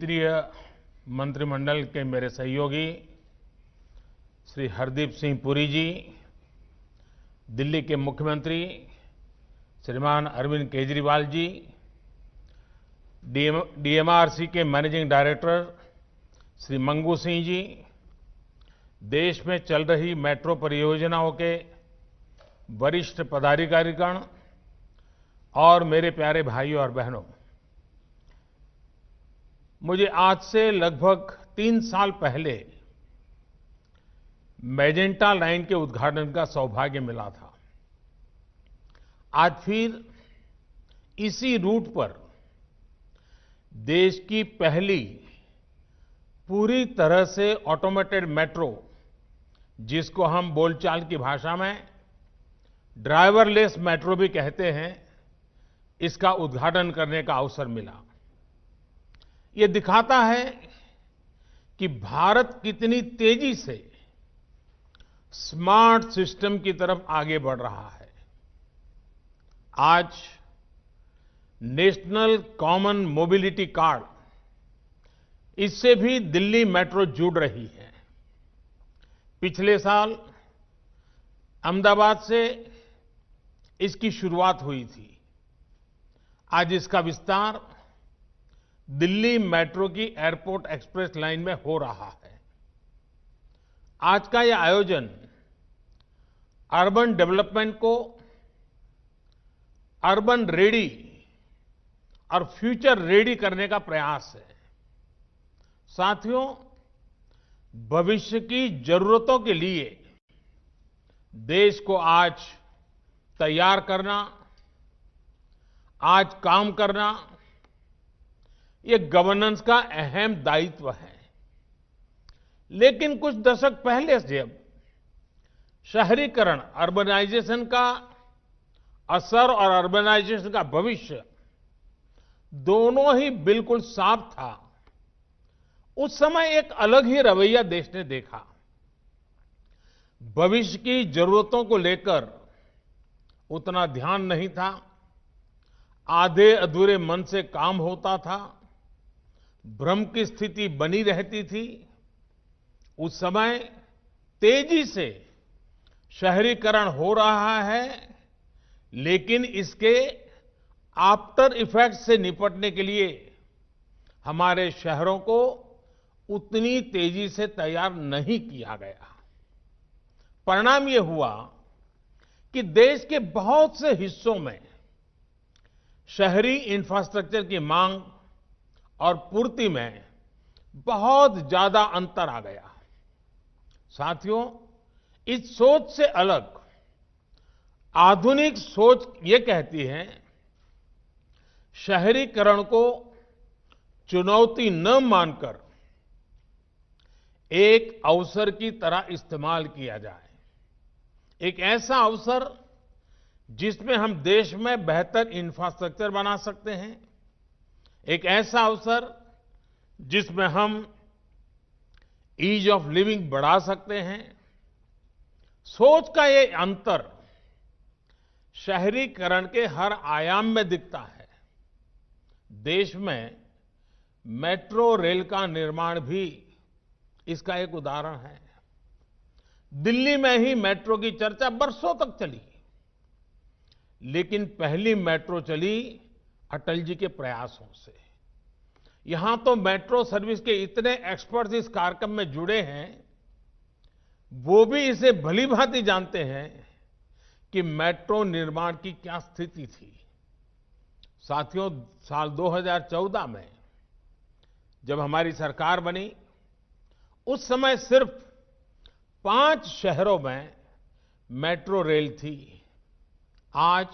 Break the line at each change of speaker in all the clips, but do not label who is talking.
केंद्रीय मंत्रिमंडल के मेरे सहयोगी श्री हरदीप सिंह पुरी जी, दिल्ली के मुख्यमंत्री श्रीमान अरविंद केजरीवाल जी, डीएमआरसी के मैनेजिंग डायरेक्टर श्री मंगू सिंह जी, देश में चल रही मेट्रो परियोजनाओं के वरिष्ठ पदाधिकारीगण और मेरे प्यारे भाइयों और बहनों, मुझे आज से लगभग 3 साल पहले मेजेंटा लाइन के उद्घाटन का सौभाग्य मिला था। आज फिर इसी रूट पर देश की पहली पूरी तरह से ऑटोमेटेड मेट्रो, जिसको हम बोलचाल की भाषा में ड्राइवरलेस मेट्रो भी कहते हैं, इसका उद्घाटन करने का अवसर मिला। ये दिखाता है कि भारत कितनी तेजी से स्मार्ट सिस्टम की तरफ आगे बढ़ रहा है। आज नेशनल कॉमन मोबिलिटी कार्ड, इससे भी दिल्ली मेट्रो जुड़ रही है। पिछले साल अहमदाबाद से इसकी शुरुआत हुई थी। आज इसका विस्तार दिल्ली मेट्रो की एयरपोर्ट एक्सप्रेस लाइन में हो रहा है। आज का यह आयोजन अर्बन डेवलपमेंट को अर्बन रेडी और फ्यूचर रेडी करने का प्रयास है। साथियों, भविष्य की जरूरतों के लिए देश को आज तैयार करना, आज काम करना, ये गवर्नेंस का अहम दायित्व है। लेकिन कुछ दशक पहले से जब शहरीकरण, अर्बनाइजेशन का असर और अर्बनाइजेशन का भविष्य दोनों ही बिल्कुल साफ था, उस समय एक अलग ही रवैया देश ने देखा। भविष्य की जरूरतों को लेकर उतना ध्यान नहीं था, आधे अधूरे मन से काम होता था, भ्रम की स्थिति बनी रहती थी। उस समय तेजी से शहरीकरण हो रहा है, लेकिन इसके आफ्टर इफेक्ट्स से निपटने के लिए हमारे शहरों को उतनी तेजी से तैयार नहीं किया गया। परिणाम ये हुआ कि देश के बहुत से हिस्सों में शहरी इंफ्रास्ट्रक्चर की मांग और पूर्ति में बहुत ज्यादा अंतर आ गया। साथियों, इस सोच से अलग आधुनिक सोच ये कहती है, शहरीकरण को चुनौती न मानकर एक अवसर की तरह इस्तेमाल किया जाए। एक ऐसा अवसर जिसमें हम देश में बेहतर इंफ्रास्ट्रक्चर बना सकते हैं, एक ऐसा अवसर जिसमें हम ईज ऑफ लिविंग बढ़ा सकते हैं। सोच का ये अंतर शहरीकरण के हर आयाम में दिखता है। देश में मेट्रो रेल का निर्माण भी इसका एक उदाहरण है। दिल्ली में ही मेट्रो की चर्चा बरसों तक चली, लेकिन पहली मेट्रो चली अटल जी के प्रयासों से। यहां तो मेट्रो सर्विस के इतने एक्सपर्ट्स इस कार्यक्रम में जुड़े हैं, वो भी इसे भलीभांति जानते हैं कि मेट्रो निर्माण की क्या स्थिति थी। साथियों, साल 2014 में जब हमारी सरकार बनी, उस समय सिर्फ 5 शहरों में मेट्रो रेल थी। आज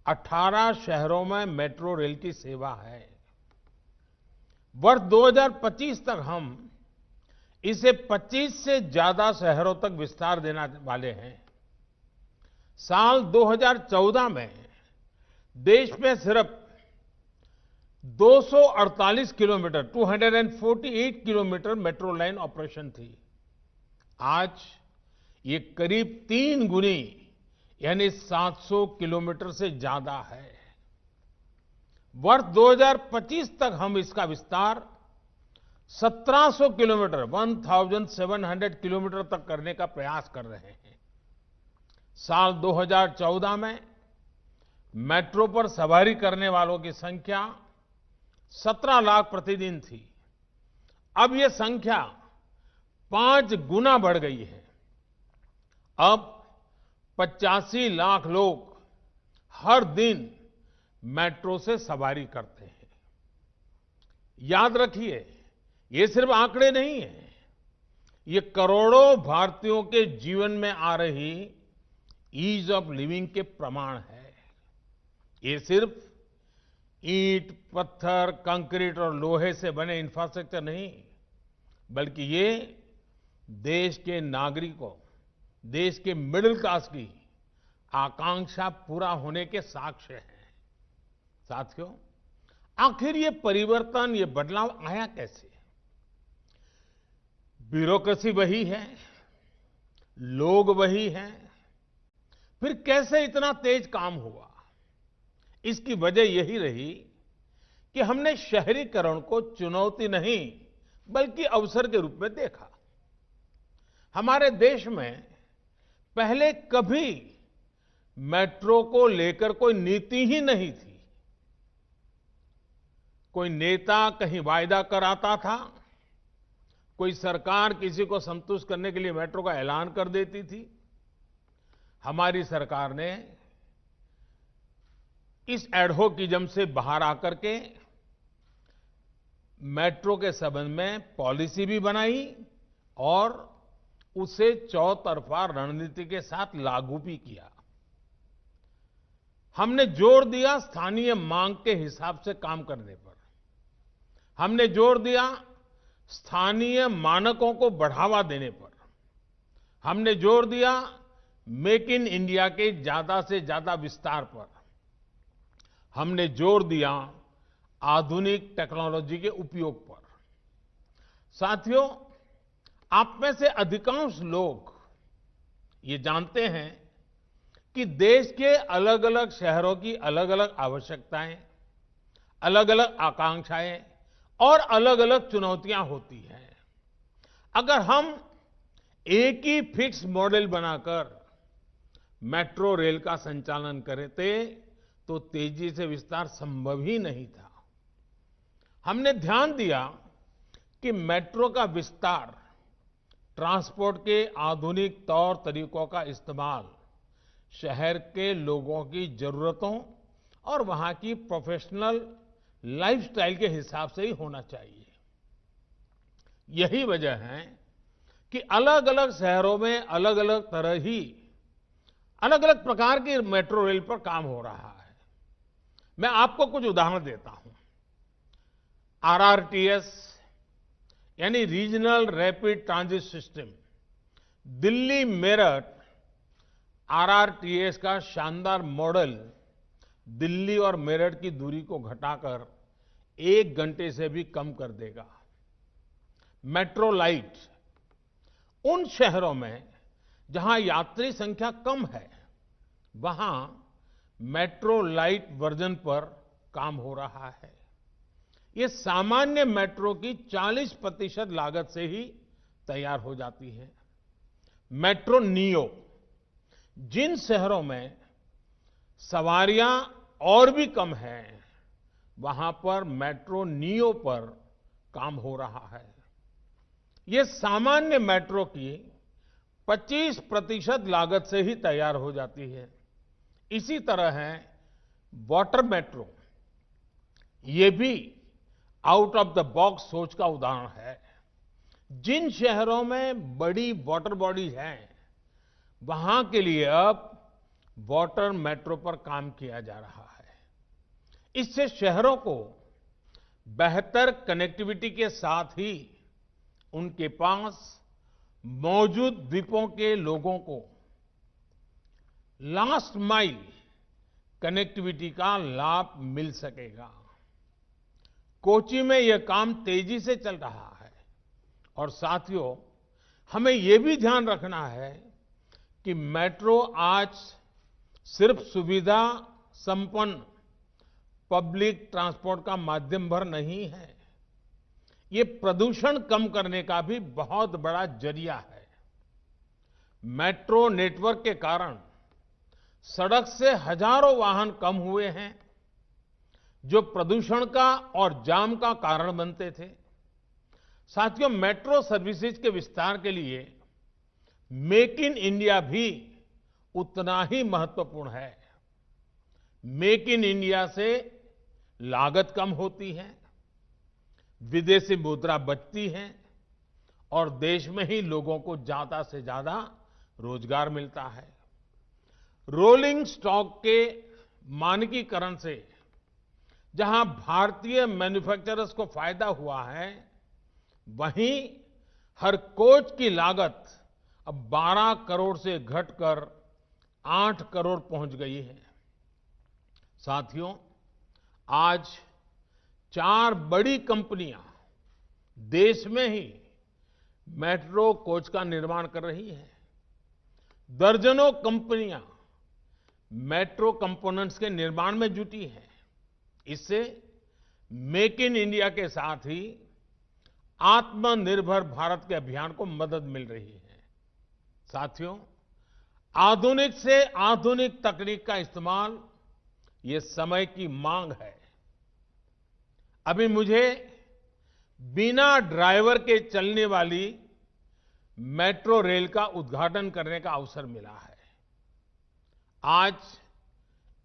18 शहरों में मेट्रो रेल की सेवा है। वर्ष 2025 तक हम इसे 25 से ज्यादा शहरों तक विस्तार देने वाले हैं। साल 2014 में देश में सिर्फ 248 kilometre 248 kilometre metro line operation थी। आज ये करीब 3 गुनी यानी 700 किलोमीटर से ज्यादा है। वर्ष 2025 तक हम इसका विस्तार 1700 किलोमीटर 1700 किलोमीटर तक करने का प्रयास कर रहे हैं। साल 2014 में मेट्रो पर सवारी करने वालों की संख्या 17 लाख प्रतिदिन थी। अब ये संख्या 5 गुना बढ़ गई है। अब 85 लाख लोग हर दिन मेट्रो से सवारी करते हैं। याद रखिए, ये सिर्फ आंकड़े नहीं है, ये करोड़ों भारतीयों के जीवन में आ रही ईज ऑफ लिविंग के प्रमाण है। ये सिर्फ ईंट, पत्थर, कंक्रीट और लोहे से बने इंफ्रास्ट्रक्चर नहीं, बल्कि ये देश के नागरिकों, देश के मिडिल क्लास की आकांक्षा पूरा होने के साक्ष्य हैं। साथियों, आखिर ये परिवर्तन, ये बदलाव आया कैसे? ब्यूरोक्रेसी वही है, लोग वही हैं, फिर कैसे इतना तेज काम हुआ? इसकी वजह यही रही कि हमने शहरीकरण को चुनौती नहीं बल्कि अवसर के रूप में देखा। हमारे देश में पहले कभी मेट्रो को लेकर कोई नीति ही नहीं थी। कोई नेता कहीं वायदा कराता था, कोई सरकार किसी को संतुष्ट करने के लिए मेट्रो का ऐलान कर देती थी। हमारी सरकार ने इस एडहोकिज्म से बाहर आकर के मेट्रो के संबंध में पॉलिसी भी बनाई और उसे चौतरफा रणनीति के साथ लागू भी किया। हमने जोर दिया स्थानीय मांग के हिसाब से काम करने पर। हमने जोर दिया स्थानीय मानकों को बढ़ावा देने पर। हमने जोर दिया मेक इन इंडिया के ज्यादा से ज्यादा विस्तार पर। हमने जोर दिया आधुनिक टेक्नोलॉजी के उपयोग पर। साथियों, आप में से अधिकांश लोग ये जानते हैं कि देश के अलग अलग शहरों की अलग अलग आवश्यकताएं, अलग अलग आकांक्षाएं और अलग अलग चुनौतियां होती हैं। अगर हम एक ही फिक्स मॉडल बनाकर मेट्रो रेल का संचालन करते तो तेजी से विस्तार संभव ही नहीं था। हमने ध्यान दिया कि मेट्रो का विस्तार, ट्रांसपोर्ट के आधुनिक तौर तरीकों का इस्तेमाल शहर के लोगों की जरूरतों और वहां की प्रोफेशनल लाइफस्टाइल के हिसाब से ही होना चाहिए। यही वजह है कि अलग अलग शहरों में अलग अलग तरह ही अलग अलग प्रकार की मेट्रो रेल पर काम हो रहा है। मैं आपको कुछ उदाहरण देता हूं। आरआरटीएस यानी regional rapid transit system, Delhi Meerut RRTS का शानदार मॉडल दिल्ली और मेरठ की दूरी को घटाकर 1 घंटे से भी कम कर देगा। मेट्रो लाइट उन शहरों में जहां यात्री संख्या कम है, वहां मेट्रो लाइट वर्जन पर काम हो रहा है। ये सामान्य मेट्रो की 40% लागत से ही तैयार हो जाती है। मेट्रो नियो, जिन शहरों में सवारियां और भी कम हैं, वहां पर मेट्रो नियो पर काम हो रहा है। ये सामान्य मेट्रो की 25% लागत से ही तैयार हो जाती है। इसी तरह है वाटर मेट्रो, ये भी आउट ऑफ द बॉक्स सोच का उदाहरण है। जिन शहरों में बड़ी वाटर बॉडी हैं, वहां के लिए अब वाटर मेट्रो पर काम किया जा रहा है। इससे शहरों को बेहतर कनेक्टिविटी के साथ ही उनके पास मौजूद द्वीपों के लोगों को लास्ट माइल कनेक्टिविटी का लाभ मिल सकेगा। कोच्चि में यह काम तेजी से चल रहा है। और साथियों, हमें यह भी ध्यान रखना है कि मेट्रो आज सिर्फ सुविधा संपन्न पब्लिक ट्रांसपोर्ट का माध्यम भर नहीं है। ये प्रदूषण कम करने का भी बहुत बड़ा जरिया है। मेट्रो नेटवर्क के कारण सड़क से हजारों वाहन कम हुए हैं, जो प्रदूषण का और जाम का कारण बनते थे। साथियों, मेट्रो सर्विसेज के विस्तार के लिए मेक इन इंडिया भी उतना ही महत्वपूर्ण है। मेक इन इंडिया से लागत कम होती है, विदेशी मुद्रा बचती है और देश में ही लोगों को ज्यादा से ज्यादा रोजगार मिलता है। रोलिंग स्टॉक के मानकीकरण से जहां भारतीय मैन्युफैक्चरर्स को फायदा हुआ है, वहीं हर कोच की लागत अब 12 करोड़ से घटकर 8 करोड़ पहुंच गई है। साथियों, आज 4 बड़ी कंपनियां देश में ही मेट्रो कोच का निर्माण कर रही हैं। दर्जनों कंपनियां मेट्रो कंपोनेंट्स के निर्माण में जुटी हैं। इससे मेक इन इंडिया के साथ ही आत्मनिर्भर भारत के अभियान को मदद मिल रही है। साथियों, आधुनिक से आधुनिक तकनीक का इस्तेमाल ये समय की मांग है। अभी मुझे बिना ड्राइवर के चलने वाली मेट्रो रेल का उद्घाटन करने का अवसर मिला है। आज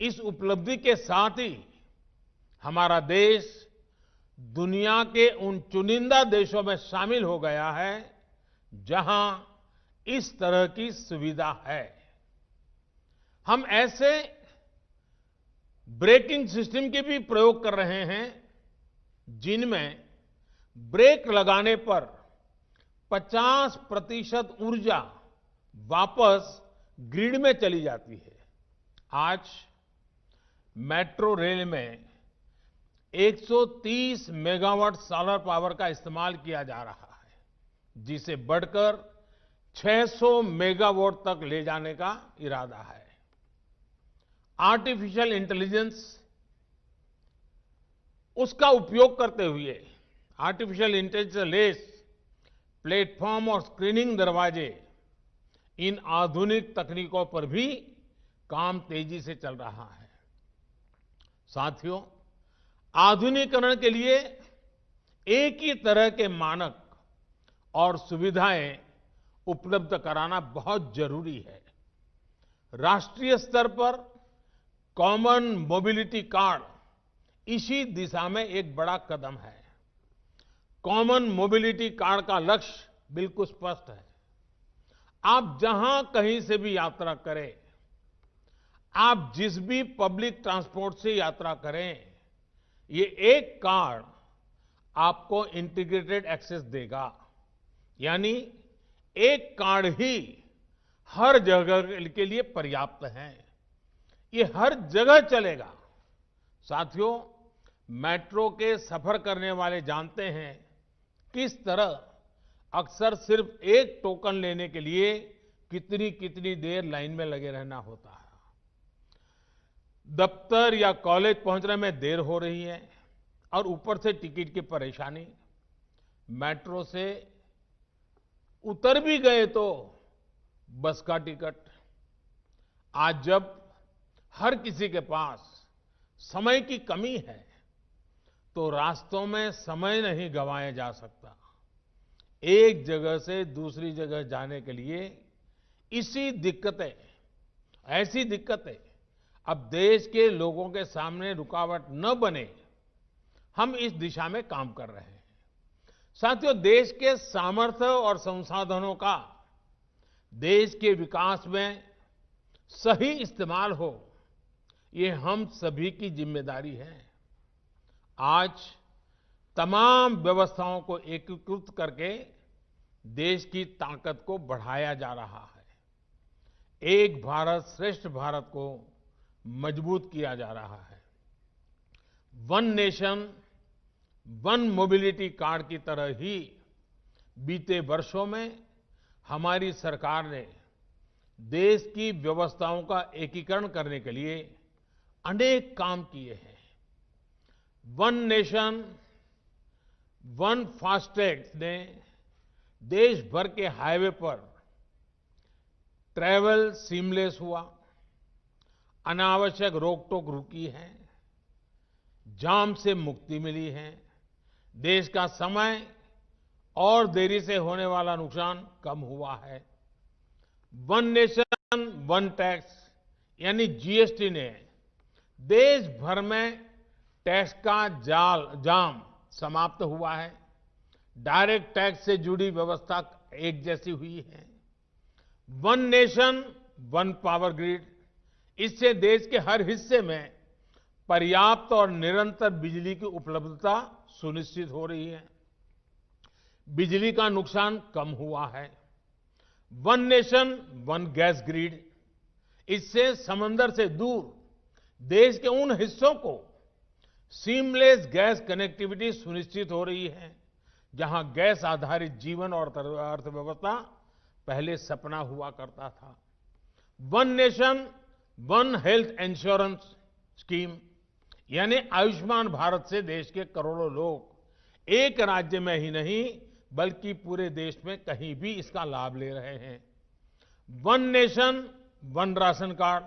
इस उपलब्धि के साथ ही हमारा देश दुनिया के उन चुनिंदा देशों में शामिल हो गया है जहां इस तरह की सुविधा है। हम ऐसे ब्रेकिंग सिस्टम के भी प्रयोग कर रहे हैं जिनमें ब्रेक लगाने पर 50% ऊर्जा वापस ग्रिड में चली जाती है। आज मेट्रो रेल में 130 मेगावाट सोलर पावर का इस्तेमाल किया जा रहा है, जिसे बढ़कर 600 मेगावाट तक ले जाने का इरादा है। आर्टिफिशियल इंटेलिजेंस उसका उपयोग करते हुए आर्टिफिशियल इंटेलिजेंस लेस प्लेटफॉर्म और स्क्रीनिंग दरवाजे, इन आधुनिक तकनीकों पर भी काम तेजी से चल रहा है। साथियों, आधुनिकीकरण के लिए एक ही तरह के मानक और सुविधाएं उपलब्ध कराना बहुत जरूरी है। राष्ट्रीय स्तर पर कॉमन मोबिलिटी कार्ड इसी दिशा में एक बड़ा कदम है। कॉमन मोबिलिटी कार्ड का लक्ष्य बिल्कुल स्पष्ट है। आप जहां कहीं से भी यात्रा करें, आप जिस भी पब्लिक ट्रांसपोर्ट से यात्रा करें, ये एक कार्ड आपको इंटीग्रेटेड एक्सेस देगा। यानी एक कार्ड ही हर जगह के लिए पर्याप्त है। ये हर जगह चलेगा। साथियों, मेट्रो के सफर करने वाले जानते हैं किस तरह अक्सर सिर्फ एक टोकन लेने के लिए कितनी कितनी देर लाइन में लगे रहना होता है। दफ्तर या कॉलेज पहुंचने में देर हो रही है और ऊपर से टिकट की परेशानी। मेट्रो से उतर भी गए तो बस का टिकट। आज जब हर किसी के पास समय की कमी है, तो रास्तों में समय नहीं गंवाया जा सकता। एक जगह से दूसरी जगह जाने के लिए ऐसी दिक्कतें अब देश के लोगों के सामने रुकावट न बने, हम इस दिशा में काम कर रहे हैं। साथियों, देश के सामर्थ्य और संसाधनों का देश के विकास में सही इस्तेमाल हो, ये हम सभी की जिम्मेदारी है। आज तमाम व्यवस्थाओं को एकीकृत करके देश की ताकत को बढ़ाया जा रहा है। एक भारत श्रेष्ठ भारत को मजबूत किया जा रहा है। One nation one mobility card की तरह ही बीते वर्षों में हमारी सरकार ने देश की व्यवस्थाओं का एकीकरण करने के लिए अनेक काम किए हैं। वन नेशन वन फास्टैग ने देश भर के हाईवे पर ट्रैवल सीमलेस हुआ, अनावश्यक रोक टोक रुकी है, जाम से मुक्ति मिली है, देश का समय और देरी से होने वाला नुकसान कम हुआ है। वन नेशन वन टैक्स यानी जीएसटी ने देश भर में टैक्स का जाम समाप्त हुआ है। डायरेक्ट टैक्स से जुड़ी व्यवस्था एक जैसी हुई है। One nation one power grid, इससे देश के हर हिस्से में पर्याप्त और निरंतर बिजली की उपलब्धता सुनिश्चित हो रही है। बिजली का नुकसान कम हुआ है। One nation one gas grid, इससे समंदर से दूर देश के उन हिस्सों को सीमलेस गैस कनेक्टिविटी सुनिश्चित हो रही है जहां गैस आधारित जीवन और अर्थव्यवस्था पहले सपना हुआ करता था। One nation one health insurance scheme यानी आयुष्मान भारत से देश के करोड़ों लोग एक राज्य में ही नहीं बल्कि पूरे देश में कहीं भी इसका लाभ ले रहे हैं। One nation one ration card,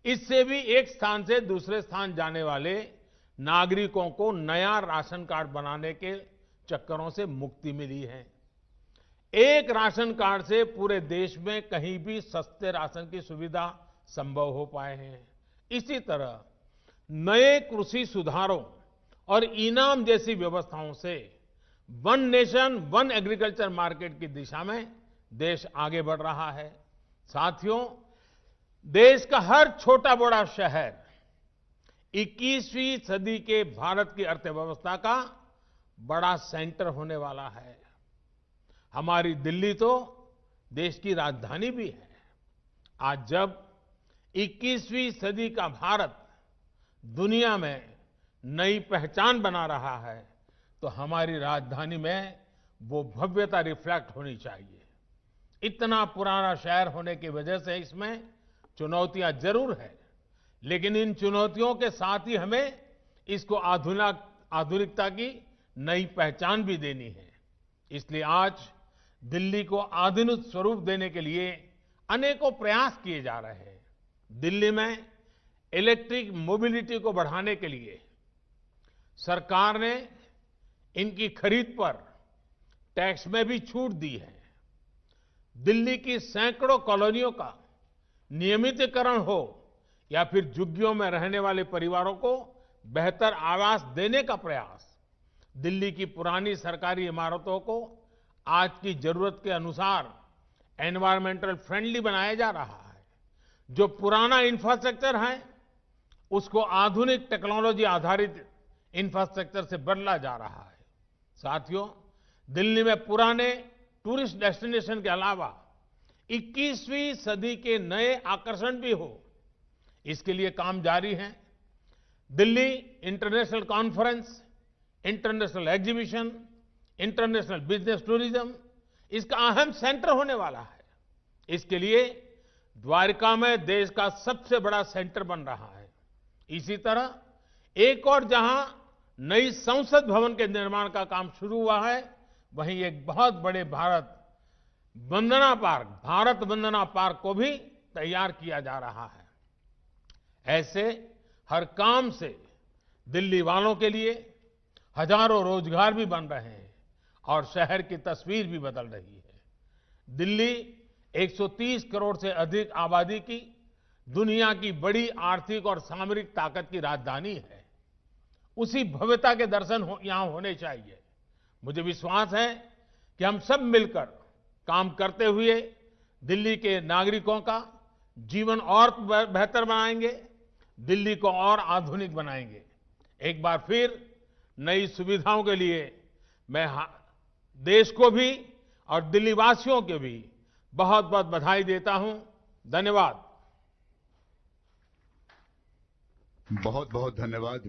इससे भी एक स्थान से दूसरे स्थान जाने वाले नागरिकों को नया राशन कार्ड बनाने के चक्करों से मुक्ति मिली है। एक राशन कार्ड से पूरे देश में कहीं भी सस्ते राशन की सुविधा संभव हो पाए हैं। इसी तरह नए कृषि सुधारों और इनाम जैसी व्यवस्थाओं से one nation one agriculture market की दिशा में देश आगे बढ़ रहा है। साथियों, देश का हर छोटा बड़ा शहर 21वीं सदी के भारत की अर्थव्यवस्था का बड़ा सेंटर होने वाला है। हमारी दिल्ली तो देश की राजधानी भी है। आज जब 21वीं सदी का भारत दुनिया में नई पहचान बना रहा है तो हमारी राजधानी में वो भव्यता रिफ्लेक्ट होनी चाहिए। इतना पुराना शहर होने की वजह से इसमें चुनौतियां जरूर है, लेकिन इन चुनौतियों के साथ ही हमें इसको आधुनिकता की नई पहचान भी देनी है। इसलिए आज दिल्ली को आधुनिक स्वरूप देने के लिए अनेकों प्रयास किए जा रहे हैं। दिल्ली में इलेक्ट्रिक मोबिलिटी को बढ़ाने के लिए सरकार ने इनकी खरीद पर टैक्स में भी छूट दी है। दिल्ली की सैकड़ों कॉलोनियों का नियमितीकरण हो या फिर झुग्गियों में रहने वाले परिवारों को बेहतर आवास देने का प्रयास, दिल्ली की पुरानी सरकारी इमारतों को आज की जरूरत के अनुसार एनवायरमेंटल फ्रेंडली बनाया जा रहा है। जो पुराना इंफ्रास्ट्रक्चर है उसको आधुनिक टेक्नोलॉजी आधारित इंफ्रास्ट्रक्चर से बदला जा रहा है। साथियों, दिल्ली में पुराने टूरिस्ट डेस्टिनेशन के अलावा 21वीं सदी के नए आकर्षण भी हो, इसके लिए काम जारी है। Delhi international conference, international exhibition, international business tourism इसका अहम सेंटर होने वाला है। इसके लिए द्वारका में देश का सबसे बड़ा सेंटर बन रहा है। इसी तरह एक और जहां नई संसद भवन के निर्माण का काम शुरू हुआ है, वहीं एक बहुत बड़े भारत वंदना पार्क को भी तैयार किया जा रहा है। ऐसे हर काम से दिल्ली वालों के लिए हजारों रोजगार भी बन रहे हैं और शहर की तस्वीर भी बदल रही है। दिल्ली 130 करोड़ से अधिक आबादी की दुनिया की बड़ी आर्थिक और सामरिक ताकत की राजधानी है। उसी भव्यता के दर्शन यहां होने चाहिए। मुझे विश्वास है कि हम सब मिलकर काम करते हुए दिल्ली के नागरिकों का जीवन और बेहतर बनाएंगे, दिल्ली को और आधुनिक बनाएंगे। एक बार फिर नई सुविधाओं के लिए मैं देश को भी और दिल्ली वासियों को भी बहुत बहुत बधाई देता हूं। धन्यवाद।
बहुत बहुत धन्यवाद।